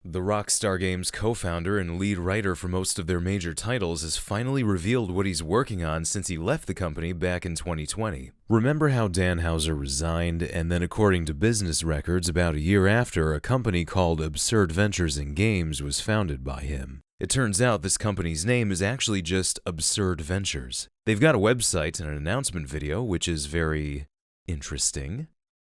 The Rockstar Games co-founder and lead writer for most of their major titles has finally revealed what he's working on since he left the company back in 2020. Remember how Dan Houser resigned, and then according to business records, about a year after, a company called Absurd Ventures in Games was founded by him. It turns out this company's name is actually just Absurd Ventures. They've got a website and an announcement video, which is very interesting.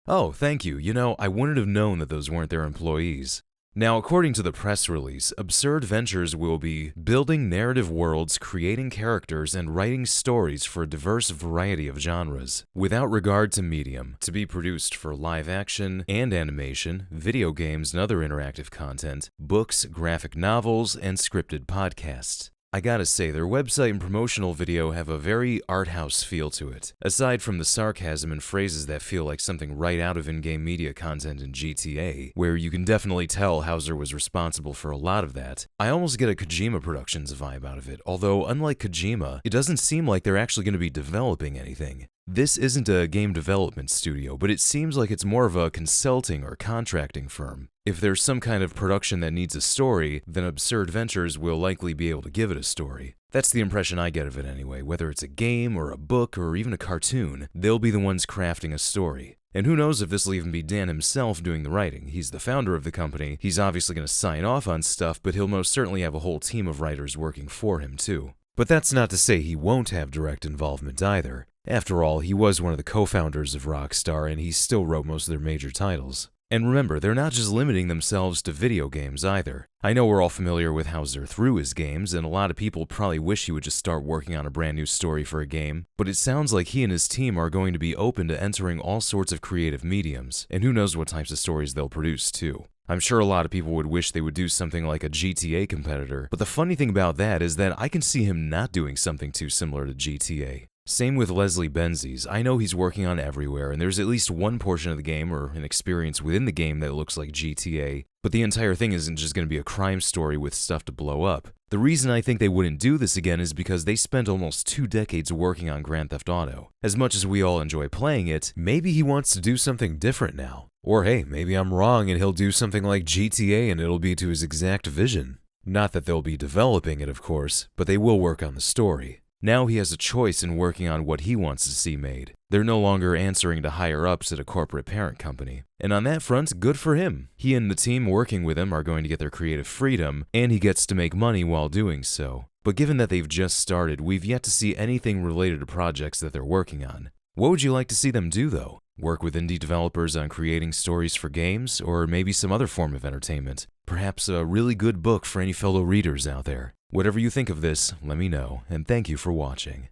Oh, thank you. I wouldn't have known that those weren't their employees. Now, according to the press release, Absurd Ventures will be building narrative worlds, creating characters, and writing stories for a diverse variety of genres, without regard to medium, to be produced for live action and animation, video games and other interactive content, books, graphic novels, and scripted podcasts. I gotta say, their website and promotional video have a very art house feel to it. Aside from the sarcasm and phrases that feel like something right out of in-game media content in GTA, where you can definitely tell Houser was responsible for a lot of that, I almost get a Kojima Productions vibe out of it, although unlike Kojima, it doesn't seem like they're actually going to be developing anything. This isn't a game development studio, but it seems like it's more of a consulting or contracting firm. If there's some kind of production that needs a story, then Absurd Ventures will likely be able to give it a story. That's the impression I get of it anyway. Whether it's a game or a book or even a cartoon, they'll be the ones crafting a story. And who knows if this will even be Dan himself doing the writing. He's the founder of the company, he's obviously going to sign off on stuff, but he'll most certainly have a whole team of writers working for him too. But that's not to say he won't have direct involvement either. After all, he was one of the co-founders of Rockstar, and he still wrote most of their major titles. And remember, they're not just limiting themselves to video games either. I know we're all familiar with Houser through his games, and a lot of people probably wish he would just start working on a brand new story for a game, but it sounds like he and his team are going to be open to entering all sorts of creative mediums, and who knows what types of stories they'll produce too. I'm sure a lot of people would wish they would do something like a GTA competitor, but the funny thing about that is that I can see him not doing something too similar to GTA. Same with Leslie Benzies. I know he's working on Everywhere, and there's at least one portion of the game or an experience within the game that looks like GTA, but the entire thing isn't just going to be a crime story with stuff to blow up. The reason I think they wouldn't do this again is because they spent almost 2 decades working on Grand Theft Auto. As much as we all enjoy playing it, maybe he wants to do something different now. Or hey, maybe I'm wrong and he'll do something like GTA and it'll be to his exact vision. Not that they'll be developing it, of course, but they will work on the story. Now he has a choice in working on what he wants to see made. They're no longer answering to higher-ups at a corporate parent company. And on that front, good for him. He and the team working with him are going to get their creative freedom, and he gets to make money while doing so. But given that they've just started, we've yet to see anything related to projects that they're working on. What would you like to see them do, though? Work with indie developers on creating stories for games, or maybe some other form of entertainment? Perhaps a really good book for any fellow readers out there. Whatever you think of this, let me know, and thank you for watching.